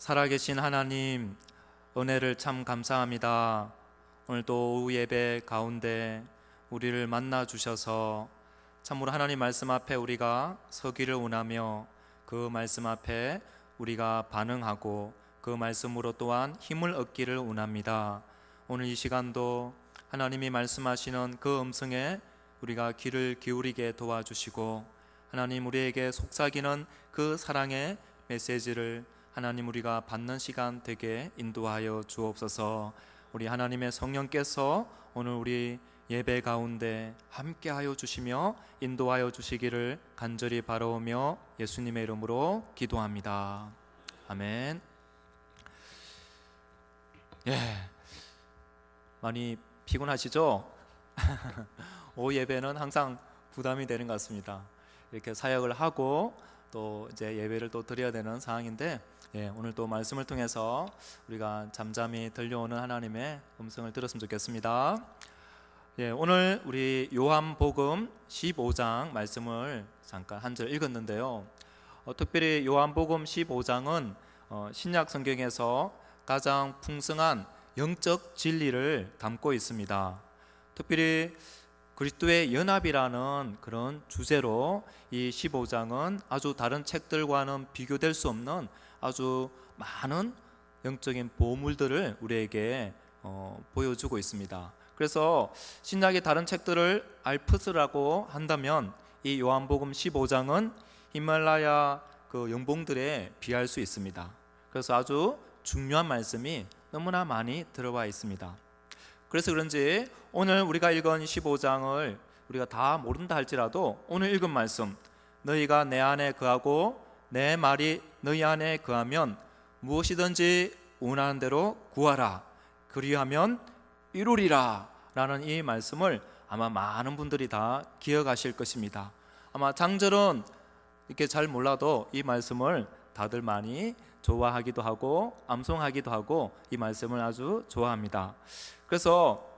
살아계신 하나님, 은혜를 참 감사합니다. 오늘도 오후 예배 가운데 우리를 만나 주셔서 참으로 하나님 말씀 앞에 우리가 서기를 원하며 그 말씀 앞에 우리가 반응하고 그 말씀으로 또한 힘을 얻기를 원합니다. 오늘 이 시간도 하나님이 말씀하시는 그 음성에 우리가 귀를 기울이게 도와주시고, 하나님 우리에게 속삭이는 그 사랑의 메시지를 하나님 우리가 받는 시간 되게 인도하여 주옵소서. 우리 하나님의 성령께서 오늘 우리 예배 가운데 함께하여 주시며 인도하여 주시기를 간절히 바라오며 예수님의 이름으로 기도합니다. 아멘. 많이 피곤하시죠? 오후 예배는 항상 부담이 되는 것 같습니다. 이렇게 사역을 하고 또 이제 예배를 또 드려야 되는 상황인데, 오늘 또 말씀을 통해서 우리가 잠잠히 들려오는 하나님의 음성을 들었으면 좋겠습니다. 오늘 우리 요한복음 15장 말씀을 잠깐 한 절 읽었는데요. 특별히 요한복음 15장은 신약 성경에서 가장 풍성한 영적 진리를 담고 있습니다. 특별히 그리스도의 연합이라는 그런 주제로 이 15장은 아주 다른 책들과는 비교될 수 없는 아주 많은 영적인 보물들을 우리에게 보여주고 있습니다. 그래서 신약의 다른 책들을 알프스라고 한다면 이 요한복음 15장은 히말라야 그 연봉들에 비할 수 있습니다. 그래서 아주 중요한 말씀이 너무나 많이 들어와 있습니다. 그래서 그런지 오늘 우리가 읽은 15장을 우리가 다 모른다 할지라도 오늘 읽은 말씀, 너희가 내 안에 거하고 내 말이 너희 안에 거하면 무엇이든지 원하는 대로 구하라, 그리하면 이루리라 라는 이 말씀을 아마 많은 분들이 다 기억하실 것입니다. 아마 장절은 이렇게 잘 몰라도 이 말씀을 다들 많이 좋아하기도 하고 암송하기도 하고 이 말씀을 아주 좋아합니다. 그래서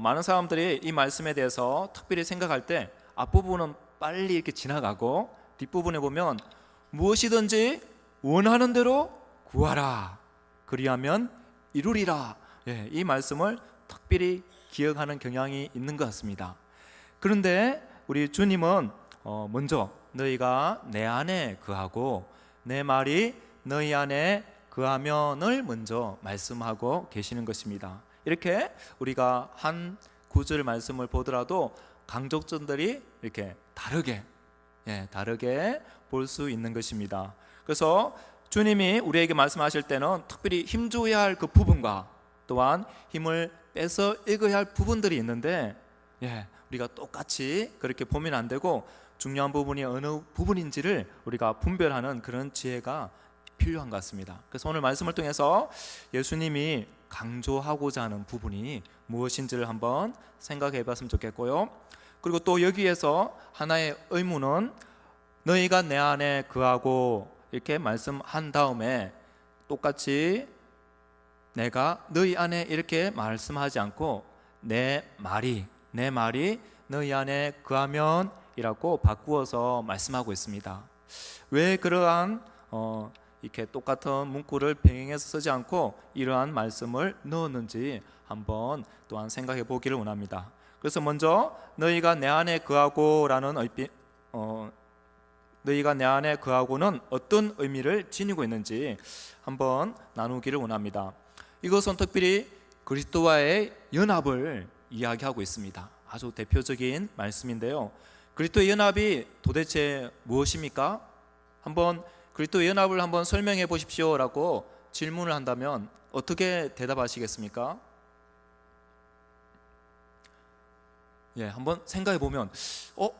많은 사람들이 이 말씀에 대해서 특별히 생각할 때 앞부분은 빨리 이렇게 지나가고 뒷부분에 보면 무엇이든지 원하는 대로 구하라, 그리하면 이루리라, 이 말씀을 특별히 기억하는 경향이 있는 것 같습니다. 그런데 우리 주님은 먼저 너희가 내 안에 거하고 내 말이 너희 안에 거하면을 먼저 말씀하고 계시는 것입니다. 이렇게 우리가 한 구절 말씀을 보더라도 강조점들이 이렇게 다르게 볼 수 있는 것입니다. 그래서 주님이 우리에게 말씀하실 때는 특별히 힘줘야 할 그 부분과 또한 힘을 빼서 읽어야 할 부분들이 있는데, 우리가 똑같이 그렇게 보면 안 되고 중요한 부분이 어느 부분인지를 우리가 분별하는 그런 지혜가 필요한 것 같습니다. 그래서 오늘 말씀을 통해서 예수님이 강조하고자 하는 부분이 무엇인지를 한번 생각해 봤으면 좋겠고요. 그리고 또 여기에서 하나의 의문은 너희가 내 안에 거하고 이렇게 말씀한 다음에 똑같이 내가 너희 안에 이렇게 말씀하지 않고 내 말이 너희 안에 거하면 이라고 바꾸어서 말씀하고 있습니다. 왜 그러한 이렇게 똑같은 문구를 병행해서 쓰지 않고 이러한 말씀을 넣었는지 한번 또한 생각해 보기를 원합니다. 그래서 먼저 너희가 내 안에 거하고 라는 너희가 내 안에 거하고는 어떤 의미를 지니고 있는지 한번 나누기를 원합니다. 이것은 특별히 그리스도와의 연합을 이야기하고 있습니다. 아주 대표적인 말씀인데요. 그리스도의 연합이 도대체 무엇입니까? 한번 그리스도의 연합을 한번 설명해 보십시오 라고 질문을 한다면 어떻게 대답하시겠습니까? 한번 생각해 보면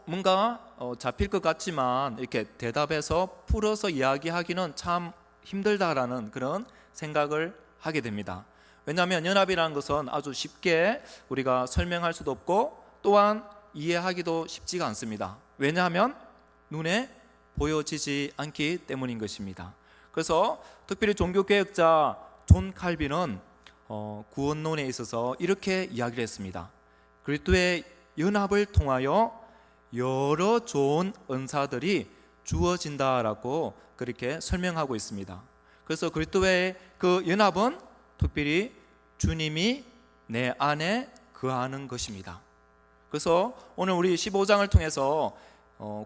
뭔가 잡힐 것 같지만 이렇게 대답해서 풀어서 이야기하기는 참 힘들다라는 그런 생각을 하게 됩니다. 왜냐하면 연합이라는 것은 아주 쉽게 우리가 설명할 수도 없고 또한 이해하기도 쉽지가 않습니다. 왜냐하면 눈에 보여지지 않기 때문인 것입니다. 그래서 특별히 종교개혁자 존 칼빈은 구원론에 있어서 이렇게 이야기를 했습니다. 그리스도의 연합을 통하여 여러 좋은 은사들이 주어진다라고 그렇게 설명하고 있습니다. 그래서 그리스도의 그 연합은 특별히 주님이 내 안에 거하는 것입니다. 그래서 오늘 우리 15장을 통해서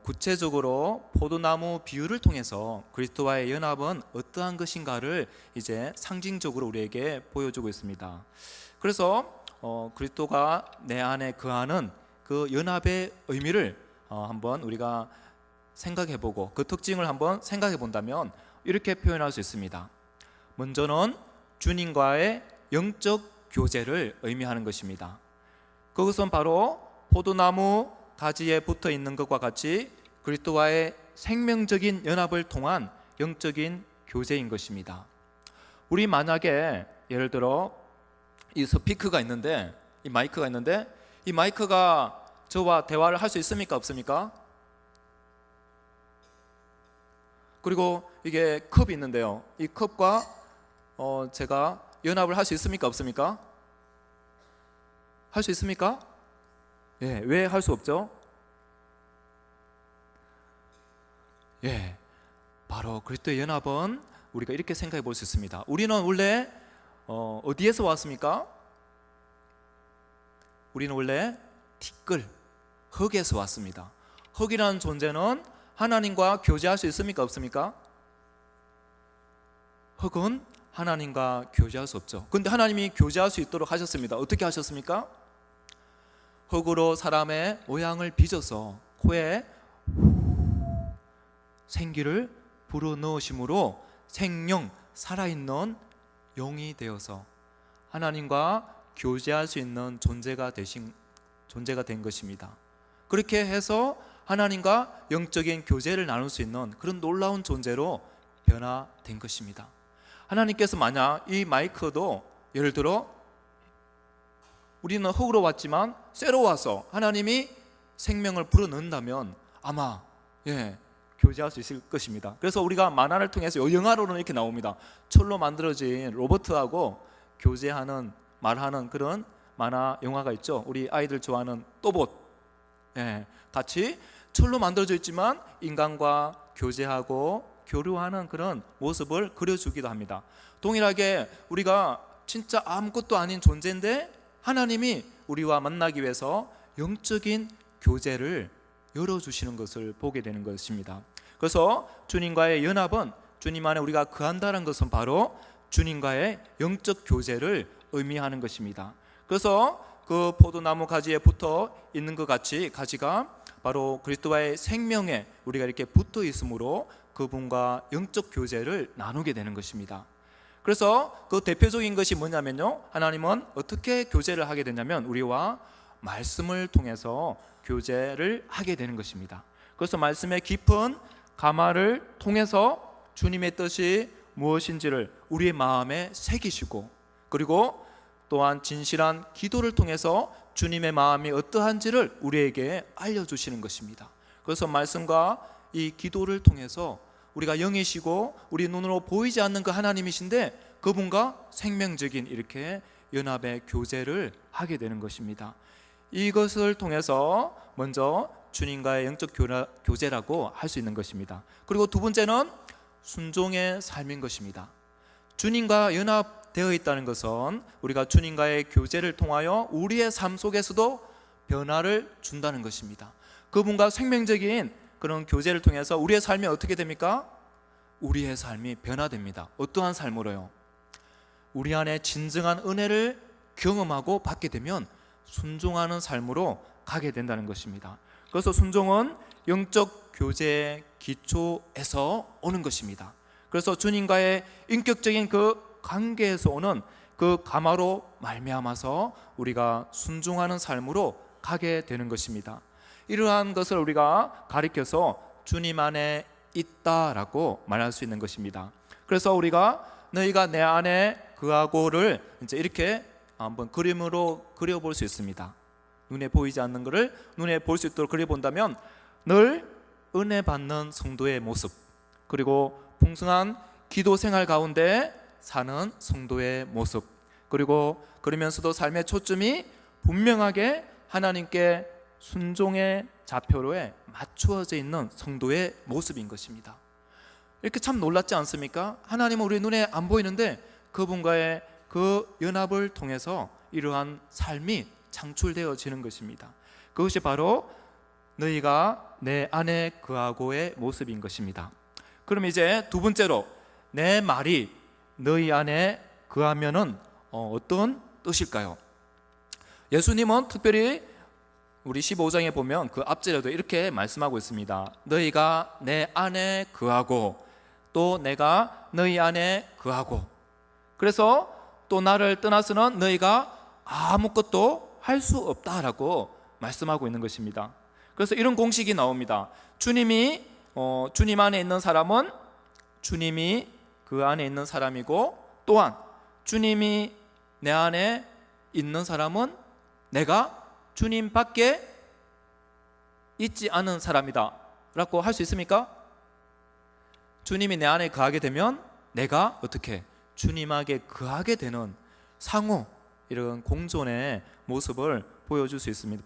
구체적으로 포도나무 비유를 통해서 그리스도와의 연합은 어떠한 것인가를 이제 상징적으로 우리에게 보여주고 있습니다. 그래서 그리스도가 내 안에 거하는 그 연합의 의미를 한번 우리가 생각해보고 그 특징을 한번 생각해 본다면 이렇게 표현할 수 있습니다. 먼저는 주님과의 영적 교제를 의미하는 것입니다. 그것은 바로 포도나무 가지에 붙어 있는 것과 같이 그리스도와의 생명적인 연합을 통한 영적인 교제인 것입니다. 우리 만약에 예를 들어 이 스피커가 있는데, 이 마이크가 있는데, 이 마이크가 저와 대화를 할 수 있습니까? 없습니까? 그리고 이게 컵이 있는데요, 이 컵과 제가 연합을 할 수 있습니까? 없습니까? 할 수 있습니까? 예, 왜 할 수 없죠? 예, 바로 그리스도의 연합은 우리가 이렇게 생각해 볼 수 있습니다. 우리는 원래 어디에서 왔습니까? 우리는 원래 티끌, 흙에서 왔습니다. 흙이라는 존재는 하나님과 교제할 수 있습니까? 없습니까? 흙은 하나님과 교제할 수 없죠. 그런데 하나님이 교제할 수 있도록 하셨습니다. 어떻게 하셨습니까? 흙으로 사람의 모양을 빚어서 코에 생기를 불어넣으심으로 생명, 살아있는 영이 되어서 하나님과 교제할 수 있는 존재가 된 것입니다. 그렇게 해서 하나님과 영적인 교제를 나눌 수 있는 그런 놀라운 존재로 변화된 것입니다. 하나님께서 만약 이 마이크도 예를 들어 우리는 흙으로 왔지만 쇠로 와서 하나님이 생명을 불어넣는다면 아마 교제할 수 있을 것입니다. 그래서 우리가 만화를 통해서 영화로는 이렇게 나옵니다. 철로 만들어진 로봇하고 교제하는, 말하는 그런 만화 영화가 있죠. 우리 아이들 좋아하는 또봇, 같이 철로 만들어져 있지만 인간과 교제하고 교류하는 그런 모습을 그려주기도 합니다. 동일하게 우리가 진짜 아무것도 아닌 존재인데 하나님이 우리와 만나기 위해서 영적인 교제를 열어주시는 것을 보게 되는 것입니다. 그래서 주님과의 연합은 주님 안에 우리가 거한다는 것은 바로 주님과의 영적 교제를 의미하는 것입니다. 그래서 그 포도나무 가지에 붙어 있는 것 같이 가지가 바로 그리스도와의 생명에 우리가 이렇게 붙어 있으므로 그분과 영적 교제를 나누게 되는 것입니다. 그래서 그 대표적인 것이 뭐냐면요, 하나님은 어떻게 교제를 하게 되냐면 우리와 말씀을 통해서 교제를 하게 되는 것입니다. 그래서 말씀의 깊은 가마를 통해서 주님의 뜻이 무엇인지를 우리의 마음에 새기시고, 그리고 또한 진실한 기도를 통해서 주님의 마음이 어떠한지를 우리에게 알려주시는 것입니다. 그래서 말씀과 이 기도를 통해서 우리가 영이시고 우리 눈으로 보이지 않는 그 하나님이신데 그분과 생명적인 이렇게 연합의 교제를 하게 되는 것입니다. 이것을 통해서 먼저 주님과의 영적 교제라고 할 수 있는 것입니다. 그리고 두 번째는 순종의 삶인 것입니다. 주님과 연합되어 있다는 것은 우리가 주님과의 교제를 통하여 우리의 삶 속에서도 변화를 준다는 것입니다. 그분과 생명적인 그런 교제를 통해서 우리의 삶이 어떻게 됩니까? 우리의 삶이 변화됩니다. 어떠한 삶으로요? 우리 안에 진정한 은혜를 경험하고 받게 되면 순종하는 삶으로 가게 된다는 것입니다. 그래서 순종은 영적 교제의 기초에서 오는 것입니다. 그래서 주님과의 인격적인 그 관계에서 오는 그 가마로 말미암아서 우리가 순종하는 삶으로 가게 되는 것입니다. 이러한 것을 우리가 가리켜서 주님 안에 있다라고 말할 수 있는 것입니다. 그래서 우리가 너희가 내 안에 거하고를 이제 이렇게 한번 그림으로 그려볼 수 있습니다. 눈에 보이지 않는 것을 눈에 볼 수 있도록 그려본다면 늘 은혜 받는 성도의 모습, 그리고 풍성한 기도 생활 가운데 사는 성도의 모습, 그리고 그러면서도 삶의 초점이 분명하게 하나님께 순종의 좌표로에 맞추어져 있는 성도의 모습인 것입니다. 이렇게 참 놀랍지 않습니까? 하나님은 우리 눈에 안 보이는데 그분과의 그 연합을 통해서 이러한 삶이 창출되어지는 것입니다. 그것이 바로 너희가 내 안에 거하고의 모습인 것입니다. 그럼 이제 두 번째로 내 말이 너희 안에 거하면은 어떤 뜻일까요? 예수님은 특별히 우리 15장에 보면 그 앞절에도 이렇게 말씀하고 있습니다. 너희가 내 안에 거하고 또 내가 너희 안에 거하고, 그래서 또 나를 떠나서는 너희가 아무것도 할 수 없다라고 말씀하고 있는 것입니다. 그래서 이런 공식이 나옵니다. 주님 안에 있는 사람은 주님이 그 안에 있는 사람이고, 또한 주님이 내 안에 있는 사람은 내가 주님 밖에 있지 않은 사람이다 라고 할 수 있습니까? 주님이 내 안에 거하게 되면 내가 어떻게 주님에게 거하게 되는 상호, 이런 공존의 모습을 보여줄 수 있습니다.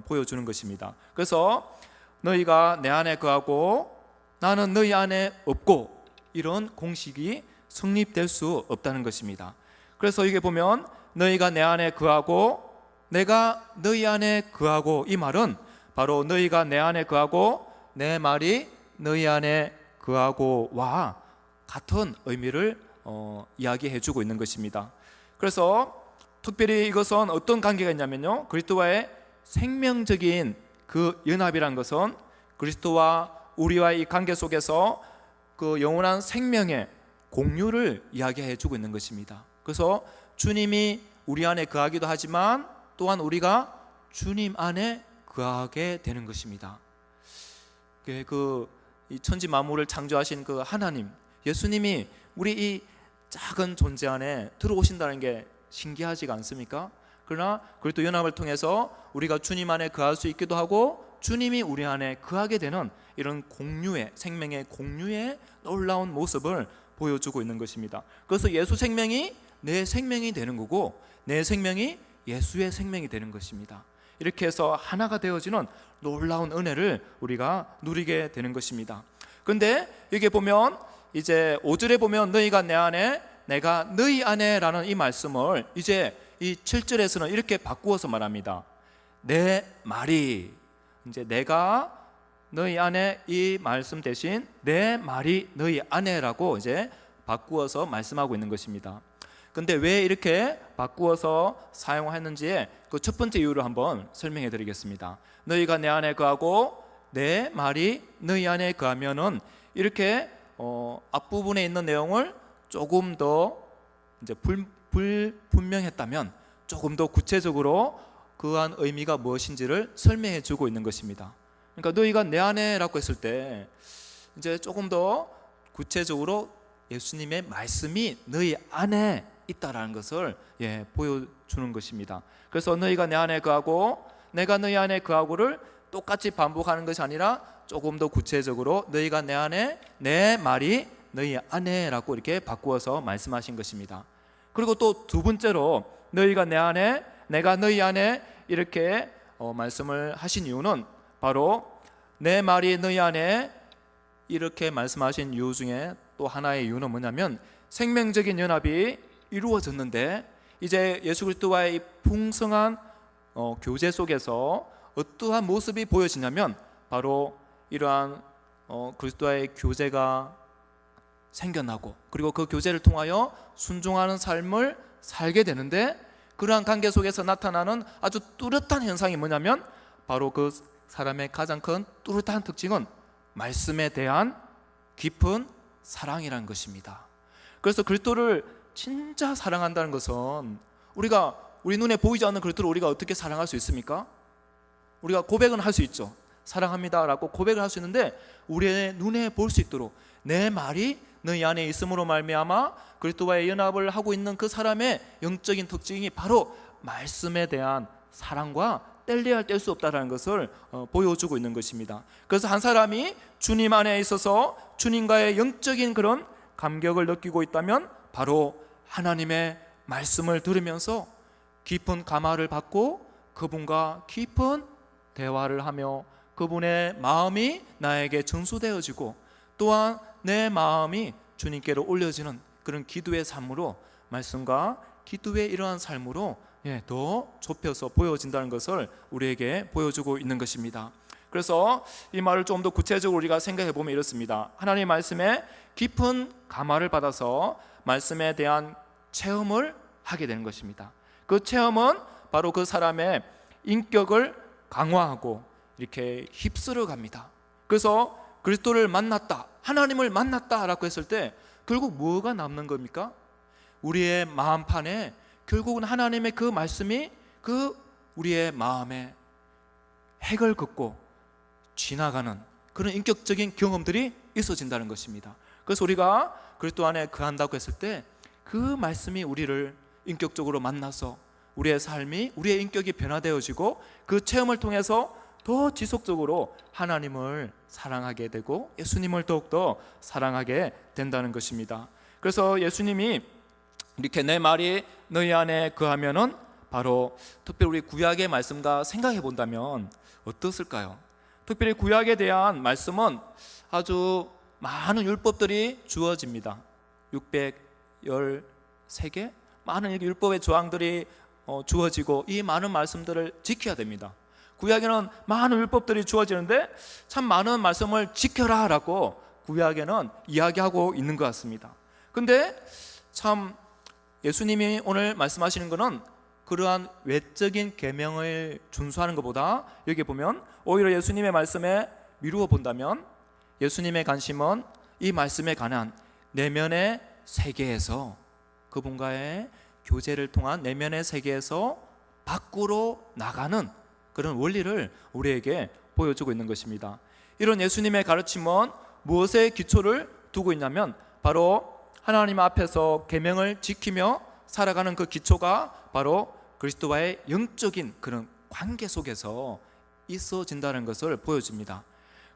보여주는 것입니다. 그래서 너희가 내 안에 거하고 나는 너희 안에 없고, 이런 공식이 성립될 수 없다는 것입니다. 그래서 이게 보면 너희가 내 안에 거하고 내가 너희 안에 거하고, 이 말은 바로 너희가 내 안에 거하고 내 말이 너희 안에 거하고와 같은 의미를 이야기해 주고 있는 것입니다. 그래서 특별히 이것은 어떤 관계가 있냐면요, 그리스도와의 생명적인 그 연합이란 것은 그리스도와 우리와의 이 관계 속에서 그 영원한 생명의 공유를 이야기해 주고 있는 것입니다. 그래서 주님이 우리 안에 거하기도 하지만 또한 우리가 주님 안에 거하게 되는 것입니다. 이 천지 만물을 창조하신 그 하나님, 예수님이 우리 이 작은 존재 안에 들어오신다는 게 신기하지가 않습니까? 그러나 그리스도 연합을 통해서 우리가 주님 안에 거할 수 있기도 하고, 주님이 우리 안에 거하게 되는 이런 공유의, 생명의 공유의 놀라운 모습을 보여주고 있는 것입니다. 그래서 예수 생명이 내 생명이 되는 거고, 내 생명이 예수의 생명이 되는 것입니다. 이렇게 해서 하나가 되어지는 놀라운 은혜를 우리가 누리게 되는 것입니다. 그런데 여기 보면 이제 5절에 보면 너희가 내 안에 내가 너희 안에 라는 이 말씀을 이제 이 7절에서는 이렇게 바꾸어서 말합니다. 내 말이, 이제 내가 너희 안에, 이 말씀 대신 내 말이 너희 안에라고 이제 바꾸어서 말씀하고 있는 것입니다. 근데 왜 이렇게 바꾸어서 사용했는지의 그 첫 번째 이유를 한번 설명해 드리겠습니다. 너희가 내 안에 거하고 내 말이 너희 안에 거하면은, 이렇게 앞부분에 있는 내용을 조금 더 이제 불분명했다면 조금 더 구체적으로 그한 의미가 무엇인지를 설명해 주고 있는 것입니다. 그러니까 너희가 내 안에라고 했을 때 이제 조금 더 구체적으로 예수님의 말씀이 너희 안에 있다라는 것을 보여주는 것입니다. 그래서 너희가 내 안에 거하고 내가 너희 안에 거하고를 똑같이 반복하는 것이 아니라 조금 더 구체적으로 너희가 내 안에, 내 말이 너희 안에라고 이렇게 바꾸어서 말씀하신 것입니다. 그리고 또 두 번째로 너희가 내 안에, 내가 너희 안에 이렇게 말씀을 하신 이유는 바로 내 말이 너희 안에 이렇게 말씀하신 이유 중에 또 하나의 이유는 뭐냐면, 생명적인 연합이 이루어졌는데 이제 예수 그리스도와의 이 풍성한 교제 속에서 어떠한 모습이 보여지냐면 바로 이러한 그리스도와의 교제가 생겨나고, 그리고 그 교제를 통하여 순종하는 삶을 살게 되는데, 그러한 관계 속에서 나타나는 아주 뚜렷한 현상이 뭐냐면 바로 그 사람의 가장 큰 뚜렷한 특징은 말씀에 대한 깊은 사랑이라는 것입니다. 그래서 그리스도를 진짜 사랑한다는 것은, 우리 눈에 보이지 않는 그리스도를 우리가 어떻게 사랑할 수 있습니까? 우리가 고백은 할 수 있죠. 사랑합니다라고 고백을 할 수 있는데, 우리의 눈에 볼 수 있도록 내 말이 너희 안에 있음으로 말미암아 그리스도와의 연합을 하고 있는 그 사람의 영적인 특징이 바로 말씀에 대한 사랑과 뗄래야 뗄 수 없다는 것을 보여주고 있는 것입니다. 그래서 한 사람이 주님 안에 있어서 주님과의 영적인 그런 감격을 느끼고 있다면 바로 하나님의 말씀을 들으면서 깊은 감화를 받고 그분과 깊은 대화를 하며 그분의 마음이 나에게 전수되어지고, 또한 내 마음이 주님께로 올려지는 그런 기도의 삶으로, 말씀과 기도의 이러한 삶으로 더 좁혀서 보여진다는 것을 우리에게 보여주고 있는 것입니다. 그래서 이 말을 좀 더 구체적으로 우리가 생각해 보면 이렇습니다. 하나님의 말씀에 깊은 감화를 받아서 말씀에 대한 체험을 하게 되는 것입니다. 그 체험은 바로 그 사람의 인격을 강화하고 이렇게 휩쓸어 갑니다. 그래서 그리스도를 만났다, 하나님을 만났다라고 했을 때 결국 뭐가 남는 겁니까? 우리의 마음판에 결국은 하나님의 그 말씀이 그 우리의 마음에 핵을 긋고 지나가는 그런 인격적인 경험들이 있어진다는 것입니다. 그래서 우리가 그리스도 안에 거한다고 했을 때 그 말씀이 우리를 인격적으로 만나서 우리의 삶이, 우리의 인격이 변화되어지고 그 체험을 통해서 더 지속적으로 하나님을 사랑하게 되고 예수님을 더욱더 사랑하게 된다는 것입니다. 그래서 예수님이 이렇게 내 말이 너희 안에 거하면은, 바로 특별히 우리 구약의 말씀과 생각해 본다면 어떻을까요? 특별히 구약에 대한 말씀은 아주 많은 율법들이 주어집니다. 613개 많은 율법의 조항들이 주어지고 이 많은 말씀들을 지켜야 됩니다. 구약에는 많은 율법들이 주어지는데 참 많은 말씀을 지켜라 라고 구약에는 이야기하고 있는 것 같습니다. 근데 참 예수님이 오늘 말씀하시는 것은 그러한 외적인 계명을 준수하는 것보다, 여기 보면 오히려 예수님의 말씀에 미루어 본다면 예수님의 관심은 이 말씀에 관한 내면의 세계에서, 그분과의 교제를 통한 내면의 세계에서 밖으로 나가는 그런 원리를 우리에게 보여주고 있는 것입니다. 이런 예수님의 가르침은 무엇에 기초를 두고 있냐면 바로 하나님 앞에서 계명을 지키며 살아가는 그 기초가 바로 그리스도와의 영적인 그런 관계 속에서 있어진다는 것을 보여줍니다.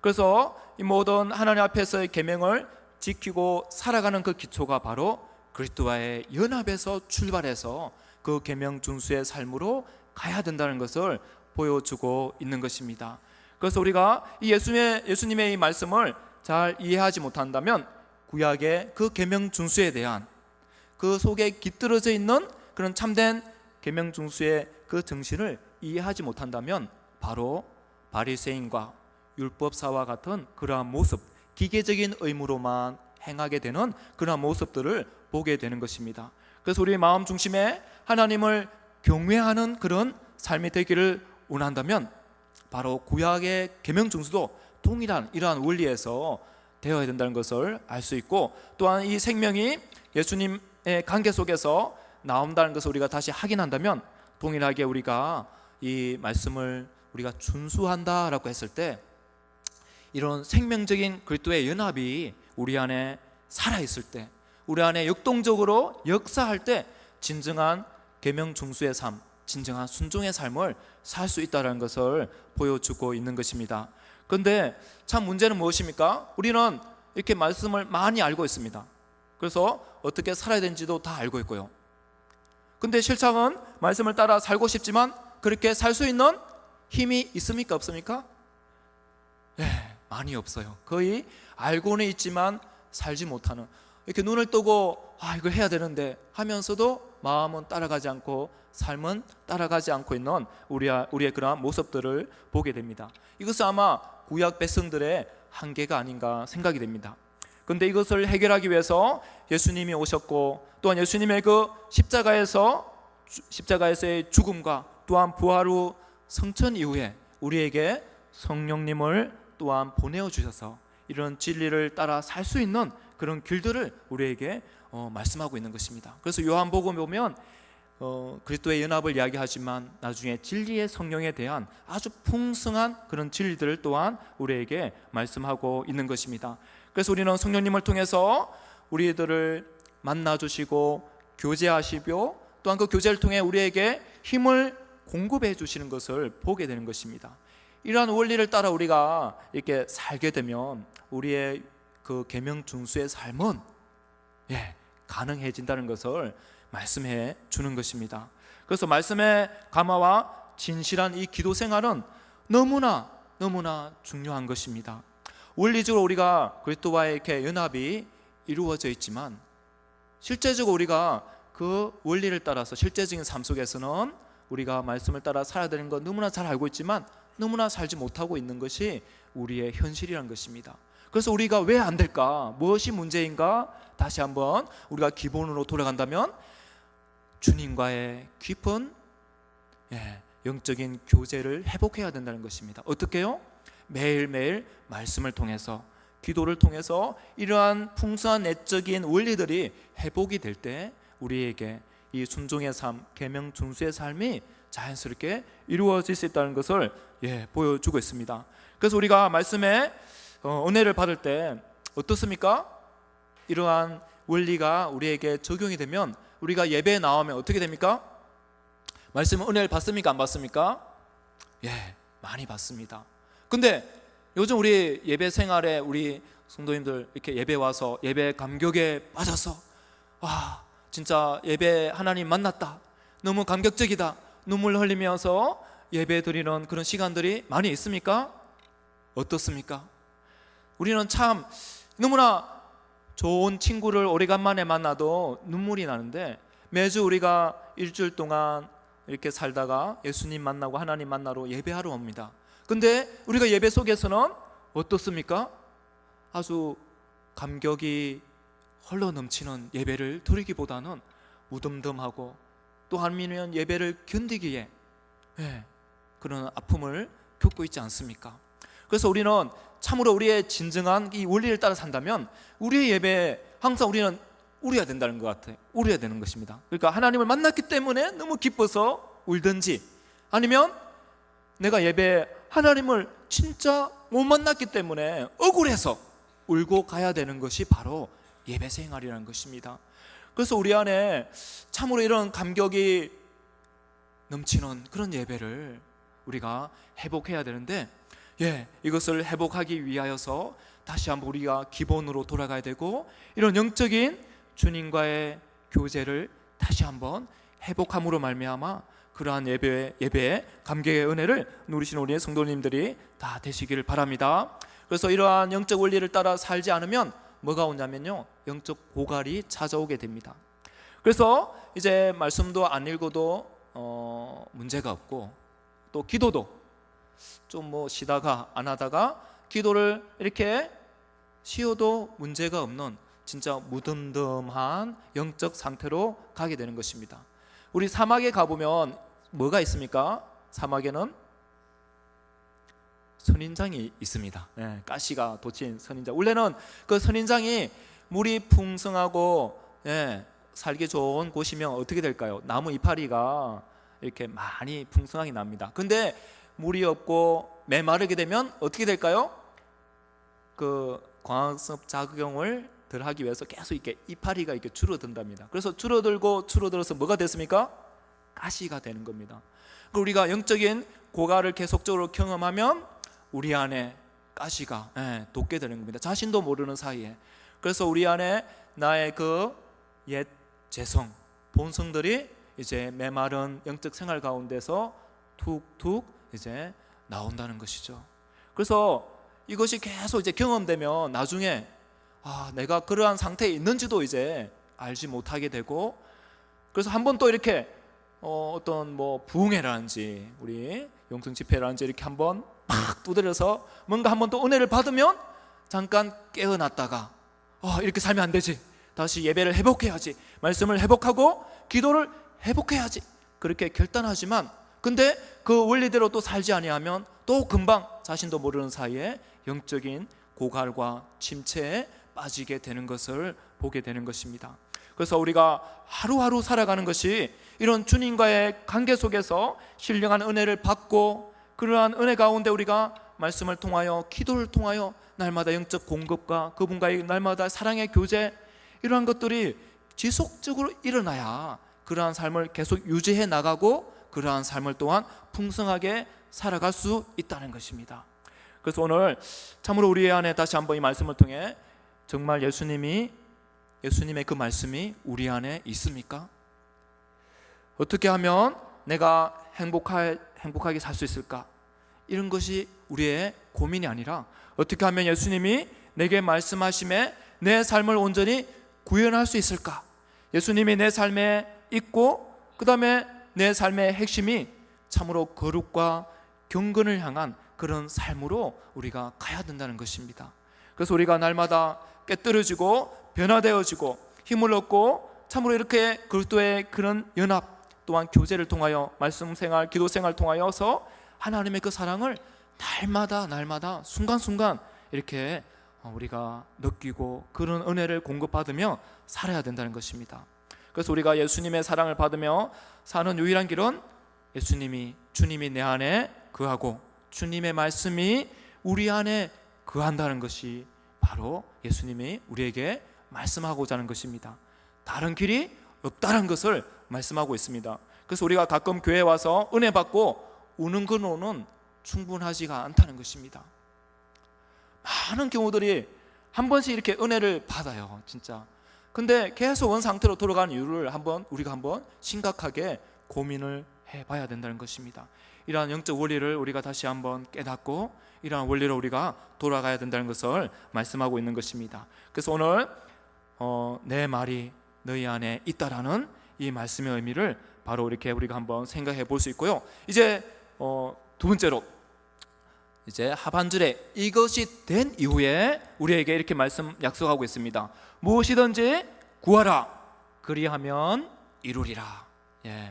그래서 이 모든 하나님 앞에서의 계명을 지키고 살아가는 그 기초가 바로 그리스도와의 연합에서 출발해서 그 계명 준수의 삶으로 가야 된다는 것을 보여주고 있는 것입니다. 그래서 우리가 이 예수님의 이 말씀을 잘 이해하지 못한다면 구약의 그 계명 준수에 대한 그 속에 깃들어져 있는 그런 참된 계명 준수의 그 정신을 이해하지 못한다면 바로 바리새인과 율법사와 같은 그러한 모습, 기계적인 의무로만 행하게 되는 그러한 모습들을 보게 되는 것입니다. 그래서 우리의 마음 중심에 하나님을 경외하는 그런 삶이 되기를 원한다면 바로 구약의 계명 준수도 동일한 이러한 원리에서 되어야 된다는 것을 알 수 있고, 또한 이 생명이 예수님의 관계 속에서 나온다는 것을 우리가 다시 확인한다면 동일하게 우리가 이 말씀을 우리가 준수한다라고 했을 때 이런 생명적인 그리스도의 연합이 우리 안에 살아있을 때, 우리 안에 역동적으로 역사할 때 진정한 계명 준수의 삶, 진정한 순종의 삶을 살 수 있다는 것을 보여주고 있는 것입니다. 그런데 참 문제는 무엇입니까? 우리는 이렇게 말씀을 많이 알고 있습니다. 그래서 어떻게 살아야 되는지도 다 알고 있고요. 근데 실상은 말씀을 따라 살고 싶지만 그렇게 살 수 있는 힘이 있습니까? 없습니까? 많이 없어요. 거의 알고는 있지만 살지 못하는, 이렇게 눈을 뜨고 이걸 해야 되는데 하면서도 마음은 따라가지 않고 삶은 따라가지 않고 있는 우리의 그러한 모습들을 보게 됩니다. 이것은 아마 구약 백성들의 한계가 아닌가 생각이 됩니다. 그런데 이것을 해결하기 위해서 예수님이 오셨고, 또한 예수님의 그 십자가에서의 죽음과 또한 부활 후 성천 이후에 우리에게 성령님을 또한 보내어 주셔서 이런 진리를 따라 살 수 있는 그런 길들을 우리에게 말씀하고 있는 것입니다. 그래서 요한복음에 보면 그리스도의 연합을 이야기하지만 나중에 진리의 성령에 대한 아주 풍성한 그런 진리들을 또한 우리에게 말씀하고 있는 것입니다. 그래서 우리는 성령님을 통해서 우리들을 만나주시고 교제하시고, 또한 그 교제를 통해 우리에게 힘을 공급해 주시는 것을 보게 되는 것입니다. 이러한 원리를 따라 우리가 이렇게 살게 되면 우리의 그 계명 준수의 삶은 가능해진다는 것을 말씀해 주는 것입니다. 그래서 말씀의 감화와 진실한 이 기도 생활은 너무나 중요한 것입니다. 원리적으로 우리가 그리스도와의 이렇게 연합이 이루어져 있지만 실제적으로 우리가 그 원리를 따라서 실제적인 삶 속에서는 우리가 말씀을 따라 살아야 되는 건 너무나 잘 알고 있지만 너무나 살지 못하고 있는 것이 우리의 현실이라는 것입니다. 그래서 우리가 왜 안 될까? 무엇이 문제인가? 다시 한번 우리가 기본으로 돌아간다면 주님과의 깊은 영적인 교제를 회복해야 된다는 것입니다. 어떻게요? 매일매일 말씀을 통해서, 기도를 통해서 이러한 풍성한 내적인 원리들이 회복이 될 때 우리에게 이 순종의 삶, 계명 준수의 삶이 자연스럽게 이루어질 수 있다는 것을 보여주고 있습니다. 그래서 우리가 말씀에 은혜를 받을 때 어떻습니까? 이러한 원리가 우리에게 적용이 되면 우리가 예배에 나오면 어떻게 됩니까? 말씀 은혜를 받습니까? 안 받습니까? 많이 받습니다. 근데 요즘 우리 예배 생활에 우리 성도님들 이렇게 예배 와서 예배 감격에 빠져서 진짜 예배 하나님 만났다, 너무 감격적이다, 눈물 흘리면서 예배 드리는 그런 시간들이 많이 있습니까? 어떻습니까? 우리는 참 너무나 좋은 친구를 오래간만에 만나도 눈물이 나는데 매주 우리가 일주일 동안 이렇게 살다가 예수님 만나고 하나님 만나러 예배하러 옵니다. 근데 우리가 예배 속에서는 어떻습니까? 아주 감격이 흘러 넘치는 예배를 드리기보다는 무덤덤하고 또 아니면 예배를 견디기에 그런 아픔을 겪고 있지 않습니까? 그래서 우리는 참으로 우리의 진정한 이 원리를 따라 산다면 우리의 예배에 항상 우리는 울어야 된다는 것 같아요. 울어야 되는 것입니다. 그러니까 하나님을 만났기 때문에 너무 기뻐서 울든지, 아니면 내가 예배에 하나님을 진짜 못 만났기 때문에 억울해서 울고 가야 되는 것이 바로 예배 생활이라는 것입니다. 그래서 우리 안에 참으로 이런 감격이 넘치는 그런 예배를 우리가 회복해야 되는데 이것을 회복하기 위하여서 다시 한번 우리가 기본으로 돌아가야 되고 이런 영적인 주님과의 교제를 다시 한번 회복함으로 말미암아 그러한 예배의 감격의 은혜를 누리시는 우리의 성도님들이 다 되시기를 바랍니다. 그래서 이러한 영적 원리를 따라 살지 않으면 뭐가 오냐면요, 영적 고갈이 찾아오게 됩니다. 그래서 이제 말씀도 안 읽어도 문제가 없고 또 기도도 좀 쉬다가 안 하다가 기도를 이렇게 쉬어도 문제가 없는 진짜 무덤덤한 영적 상태로 가게 되는 것입니다. 우리 사막에 가보면 뭐가 있습니까? 사막에는 선인장이 있습니다. 가시가 돋친 선인장. 원래는 그 선인장이 물이 풍성하고 살기 좋은 곳이면 어떻게 될까요? 나무 이파리가 이렇게 많이 풍성하게 납니다. 근데 물이 없고 메마르게 되면 어떻게 될까요? 그 광합성 작용을 덜 하기 위해서 계속 이렇게 이파리가 이렇게 줄어든답니다. 그래서 줄어들어서 뭐가 됐습니까? 가시가 되는 겁니다. 우리가 영적인 고갈을 계속적으로 경험하면 우리 안에 가시가 돋게 되는 겁니다. 자신도 모르는 사이에. 그래서 우리 안에 나의 그 옛 재성, 본성들이 이제 메마른 영적 생활 가운데서 툭툭 이제 나온다는 것이죠. 그래서 이것이 계속 이제 경험되면 나중에 내가 그러한 상태에 있는지도 이제 알지 못하게 되고, 그래서 한번 또 이렇게 어떤 부흥회라든지 우리 영성 집회라든지 이렇게 한번 팍 두드려서 뭔가 한번 또 은혜를 받으면 잠깐 깨어났다가 이렇게 살면 안 되지, 다시 예배를 회복해야지, 말씀을 회복하고 기도를 회복해야지, 그렇게 결단하지만 근데 그 원리대로 또 살지 아니하면 또 금방 자신도 모르는 사이에 영적인 고갈과 침체에 빠지게 되는 것을 보게 되는 것입니다. 그래서 우리가 하루하루 살아가는 것이 이런 주님과의 관계 속에서 신령한 은혜를 받고, 그러한 은혜 가운데 우리가 말씀을 통하여 기도를 통하여 날마다 영적 공급과 그분과의 날마다 사랑의 교제, 이러한 것들이 지속적으로 일어나야 그러한 삶을 계속 유지해 나가고 그러한 삶을 또한 풍성하게 살아갈 수 있다는 것입니다. 그래서 오늘 참으로 우리 안에 다시 한번 이 말씀을 통해 정말 예수님의 그 말씀이 우리 안에 있습니까? 어떻게 하면 내가 행복하게 살 수 있을까? 이런 것이 우리의 고민이 아니라 어떻게 하면 예수님이 내게 말씀하심에 내 삶을 온전히 구현할 수 있을까? 예수님이 내 삶에 있고 그 다음에 내 삶의 핵심이 참으로 거룩과 경건을 향한 그런 삶으로 우리가 가야 된다는 것입니다. 그래서 우리가 날마다 깨뜨려지고 변화되어지고 힘을 얻고 참으로 이렇게 그리스도의 그런 연합 또한 교제를 통하여 말씀 생활, 기도 생활 통하여서 하나님의 그 사랑을 날마다 순간순간 이렇게 우리가 느끼고 그런 은혜를 공급받으며 살아야 된다는 것입니다. 그래서 우리가 예수님의 사랑을 받으며 사는 유일한 길은 주님이 내 안에 거하고 주님의 말씀이 우리 안에 거한다는 것이 바로 예수님이 우리에게 말씀하고자 하는 것입니다. 다른 길이 없다는 것을 말씀하고 있습니다. 그래서 우리가 가끔 교회에 와서 은혜 받고 우는 근원은 충분하지가 않다는 것입니다. 많은 경우들이 한 번씩 이렇게 은혜를 받아요, 진짜. 근데 계속 원 상태로 돌아가는 이유를 우리가 한번 심각하게 고민을 해봐야 된다는 것입니다. 이러한 영적 원리를 우리가 다시 한번 깨닫고 이러한 원리로 우리가 돌아가야 된다는 것을 말씀하고 있는 것입니다. 그래서 오늘 내 말이 너희 안에 있다라는 이 말씀의 의미를 바로 이렇게 우리가 한번 생각해 볼 수 있고요. 이제 두 번째로 이제 하반절에 이것이 된 이후에 우리에게 이렇게 말씀 약속하고 있습니다. 무엇이든지 구하라 그리하면 이루리라.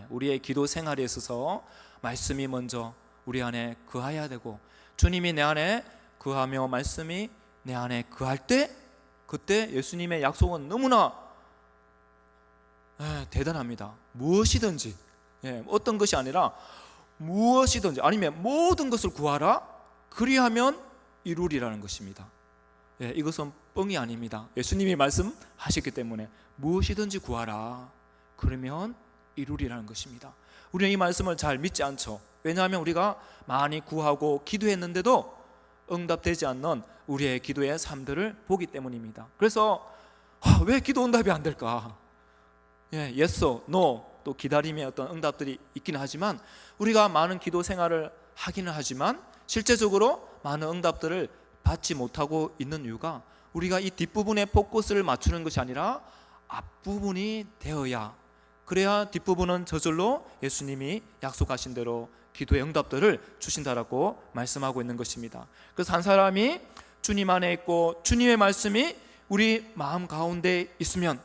우리의 기도 생활에 있어서 말씀이 먼저 우리 안에 거해야 되고 주님이 내 안에 거하며 말씀이 내 안에 거할 때 그때 예수님의 약속은 너무나 대단합니다. 무엇이든지 어떤 것이 아니라 무엇이든지 아니면 모든 것을 구하라 그리하면 이루리라는 것입니다. 이것은 뻥이 아닙니다. 예수님이 말씀하셨기 때문에 무엇이든지 구하라 그러면 이루리라는 것입니다. 우리는 이 말씀을 잘 믿지 않죠. 왜냐하면 우리가 많이 구하고 기도했는데도 응답되지 않는 우리의 기도의 삶들을 보기 때문입니다. 그래서 왜 기도 응답이 안 될까? yes, no 또 기다림의 어떤 응답들이 있기는 하지만 우리가 많은 기도 생활을 하기는 하지만 실제적으로 많은 응답들을 받지 못하고 있는 이유가 우리가 이 뒷부분에 포커스를 맞추는 것이 아니라 앞부분이 되어야 그래야 뒷부분은 저절로 예수님이 약속하신 대로 기도의 응답들을 주신다라고 말씀하고 있는 것입니다. 그래서 한 사람이 주님 안에 있고 주님의 말씀이 우리 마음 가운데 있으면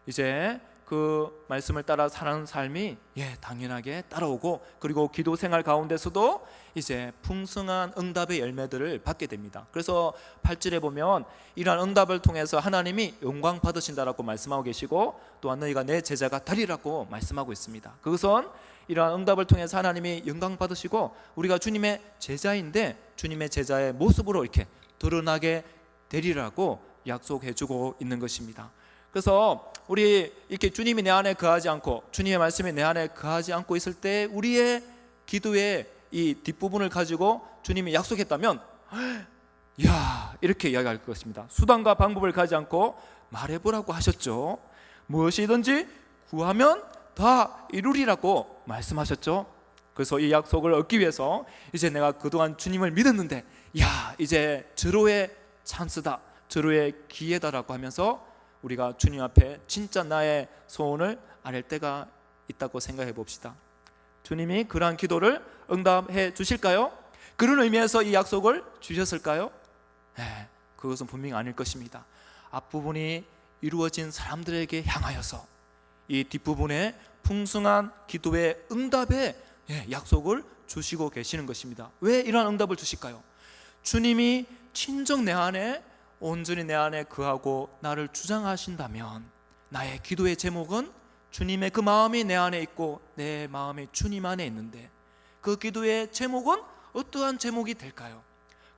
이제 그 말씀을 따라 사는 삶이 당연하게 따라오고 그리고 기도 생활 가운데서도 이제 풍성한 응답의 열매들을 받게 됩니다. 그래서 8절에 보면 이러한 응답을 통해서 하나님이 영광 받으신다라고 말씀하고 계시고 또한 너희가 내 제자가 되리라고 말씀하고 있습니다. 그것은 이러한 응답을 통해서 하나님이 영광 받으시고 우리가 주님의 제자인데 주님의 제자의 모습으로 이렇게 드러나게 되리라고 약속해주고 있는 것입니다. 그래서 우리 이렇게 주님이 내 안에 거하지 않고 주님의 말씀이 내 안에 거하지 않고 있을 때 우리의 기도의 이 뒷부분을 가지고 주님이 약속했다면 이렇게 이야기할 것입니다. 수단과 방법을 가지 않고 말해보라고 하셨죠. 무엇이든지 구하면 다 이루리라고 말씀하셨죠. 그래서 이 약속을 얻기 위해서 이제 내가 그동안 주님을 믿었는데 이제 절호의 찬스다, 절호의 기회다라고 하면서 우리가 주님 앞에 진짜 나의 소원을 아릴 때가 있다고 생각해 봅시다. 주님이 그러한 기도를 응답해 주실까요? 그런 의미에서 이 약속을 주셨을까요? 그것은 분명히 아닐 것입니다. 앞부분이 이루어진 사람들에게 향하여서 이 뒷부분에 풍성한 기도의 응답의 약속을 주시고 계시는 것입니다. 왜 이러한 응답을 주실까요? 주님이 친정 내 안에 온전히 내 안에 거하고 나를 주장하신다면 나의 기도의 제목은 주님의 그 마음이 내 안에 있고 내 마음이 주님 안에 있는데 그 기도의 제목은 어떠한 제목이 될까요?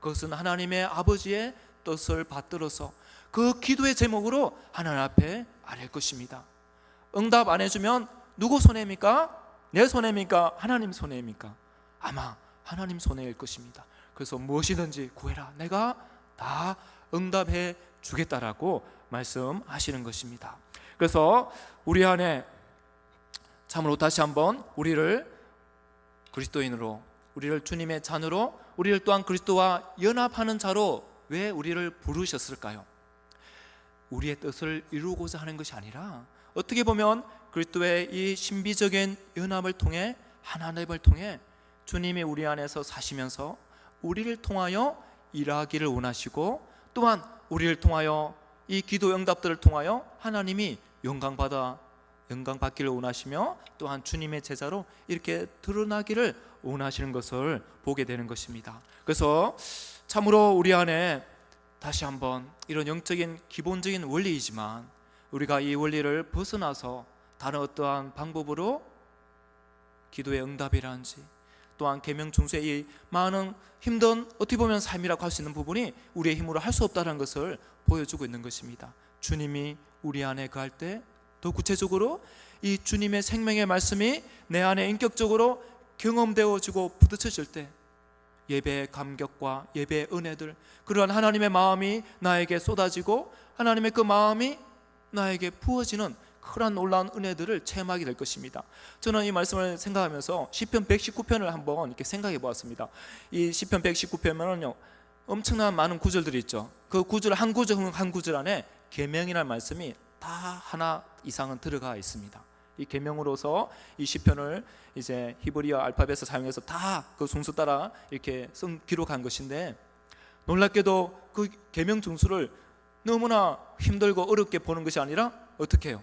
그것은 하나님의 아버지의 뜻을 받들어서 그 기도의 제목으로 하나님 앞에 아릴 것입니다. 응답 안 해주면 누구 손해입니까? 내 손해입니까? 하나님 손해입니까? 아마 하나님 손해일 것입니다. 그래서 무엇이든지 구해라, 내가 다 응답해 주겠다라고 말씀하시는 것입니다. 그래서 우리 안에 참으로 다시 한번 우리를 그리스도인으로 우리를 주님의 자녀로, 우리를 또한 그리스도와 연합하는 자로 왜 우리를 부르셨을까요? 우리의 뜻을 이루고자 하는 것이 아니라 어떻게 보면 그리스도의 이 신비적인 연합을 통해, 하나님을 통해 주님이 우리 안에서 사시면서 우리를 통하여 일하기를 원하시고, 또한 우리를 통하여 이 기도 응답들을 통하여 하나님이 영광받기를 원하시며, 또한 주님의 제자로 이렇게 드러나기를 원하시는 것을 보게 되는 것입니다. 그래서 참으로 우리 안에 다시 한번 이런 영적인 기본적인 원리이지만, 우리가 이 원리를 벗어나서 다른 어떠한 방법으로 기도의 응답이라든지 또한 계명 중수의 이 많은 힘든, 어떻게 보면 삶이라고 할 수 있는 부분이 우리의 힘으로 할 수 없다는 것을 보여주고 있는 것입니다. 주님이 우리 안에 거할 때 더 구체적으로 이 주님의 생명의 말씀이 내 안에 인격적으로 경험되어지고 부딪혀질 때 예배의 감격과 예배의 은혜들, 그러한 하나님의 마음이 나에게 쏟아지고 하나님의 그 마음이 나에게 부어지는 그런 놀라운 은혜들을 체험하게 될 것입니다. 저는 이 말씀을 생각하면서 시편 119편을 한번 이렇게 생각해 보았습니다. 이 시편 119편은요, 엄청난 많은 구절들이 있죠. 그 구절 한 구절 안에 계명이라는 말씀이 다 하나 이상은 들어가 있습니다. 이 계명으로서 이 시편을 이제 히브리어 알파벳을 사용해서 다 그 순서 따라 이렇게 기록한 것인데, 놀랍게도 그 계명 중수를 너무나 힘들고 어렵게 보는 것이 아니라 어떻게 해요?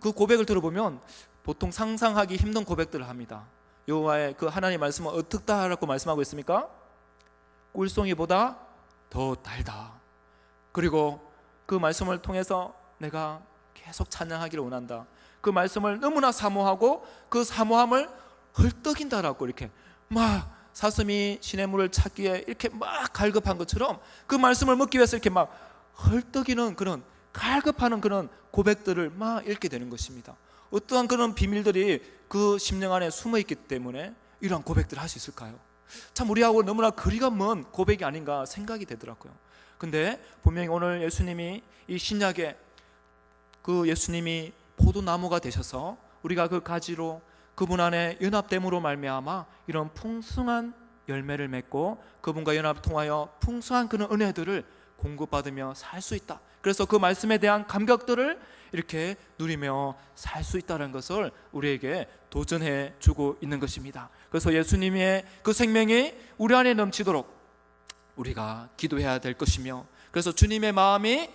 그 고백을 들어보면 보통 상상하기 힘든 고백들을 합니다. 여호와의 그 하나님의 말씀은 어떻다라고 말씀하고 있습니까? 꿀송이보다 더 달다. 그리고 그 말씀을 통해서 내가 계속 찬양하기를 원한다. 그 말씀을 너무나 사모하고 그 사모함을 헐떡인다라고 이렇게 막 사슴이 시냇물을 찾기에 이렇게 막 갈급한 것처럼 그 말씀을 먹기 위해서 이렇게 막 헐떡이는 그런 갈급하는 그런 고백들을 막 읽게 되는 것입니다. 어떠한 그런 비밀들이 그 심령 안에 숨어 있기 때문에 이러한 고백들을 할 수 있을까요? 참 우리하고 너무나 거리가 먼 고백이 아닌가 생각이 되더라고요. 근데 분명히 오늘 예수님이 이 신약에 그 예수님이 포도나무가 되셔서 우리가 그 가지로 그분 안에 연합됨으로 말미암아 이런 풍성한 열매를 맺고 그분과 연합을 통하여 풍성한 그런 은혜들을 공급받으며 살 수 있다. 그래서 그 말씀에 대한 감격들을 이렇게 누리며 살 수 있다는 것을 우리에게 도전해 주고 있는 것입니다. 그래서 예수님의 그 생명이 우리 안에 넘치도록 우리가 기도해야 될 것이며, 그래서 주님의 마음이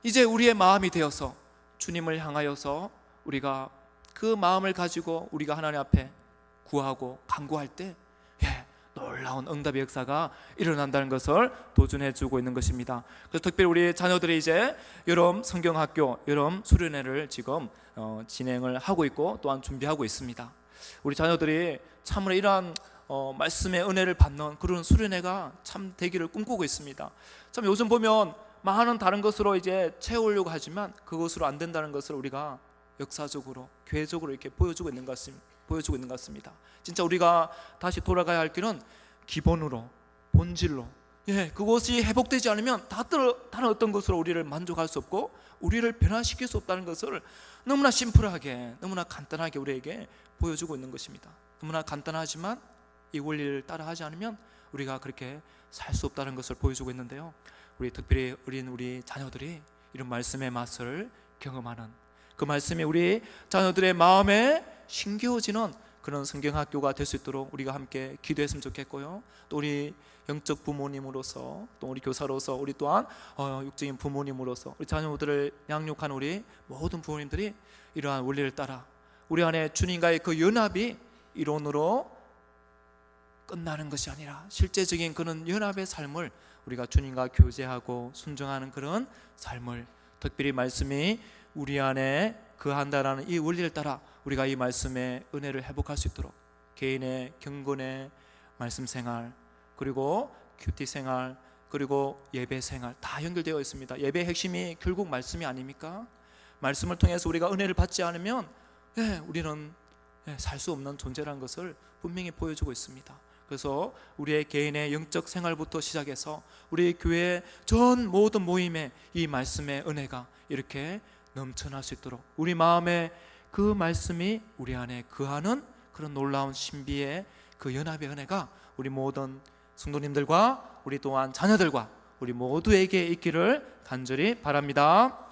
이제 우리의 마음이 되어서 주님을 향하여서 우리가 그 마음을 가지고 우리가 하나님 앞에 구하고 간구할 때 놀라운 응답의 역사가 일어난다는 것을 도전해 주고 있는 것입니다. 그래서 특별히 우리 자녀들이 이제 여름 성경학교, 여름 수련회를 지금 진행을 하고 있고 또한 준비하고 있습니다. 우리 자녀들이 참으로 이러한 말씀의 은혜를 받는 그런 수련회가 참 되기를 꿈꾸고 있습니다. 참 요즘 보면 많은 다른 것으로 이제 채우려고 하지만 그것으로 안 된다는 것을 우리가 역사적으로 교회적으로 이렇게 보여주고 있는 것 같습니다. 진짜 우리가 다시 돌아가야 할 길은 기본으로, 본질로, 그것이 회복되지 않으면 다른 어떤 것으로 우리를 만족할 수 없고 우리를 변화시킬 수 없다는 것을 너무나 심플하게, 너무나 간단하게 우리에게 보여주고 있는 것입니다. 너무나 간단하지만 이 원리를 따라하지 않으면 우리가 그렇게 살 수 없다는 것을 보여주고 있는데요, 우리 특별히 어린 우리 자녀들이 이런 말씀의 맛을 경험하는, 그 말씀이 우리 자녀들의 마음에 심겨지는 그런 성경학교가 될 수 있도록 우리가 함께 기도했으면 좋겠고요, 또 우리 영적 부모님으로서, 또 우리 교사로서, 우리 또한 육적인 부모님으로서 우리 자녀들을 양육하는 우리 모든 부모님들이 이러한 원리를 따라 우리 안에 주님과의 그 연합이 이론으로 끝나는 것이 아니라 실제적인 그런 연합의 삶을 우리가 주님과 교제하고 순종하는 그런 삶을, 특별히 말씀이 우리 안에 거한다라는 이 원리를 따라 우리가 이 말씀의 은혜를 회복할 수 있도록 개인의 경건의 말씀 생활, 그리고 큐티 생활, 그리고 예배 생활 다 연결되어 있습니다. 예배의 핵심이 결국 말씀이 아닙니까? 말씀을 통해서 우리가 은혜를 받지 않으면 우리는 살 수 없는 존재라는 것을 분명히 보여주고 있습니다. 그래서 우리의 개인의 영적 생활부터 시작해서 우리 교회 전 모든 모임에 이 말씀의 은혜가 이렇게 넘쳐날 수 있도록 우리 마음에 그 말씀이 우리 안에 거하는 그런 놀라운 신비의 그 연합의 은혜가 우리 모든 성도님들과 우리 또한 자녀들과 우리 모두에게 있기를 간절히 바랍니다.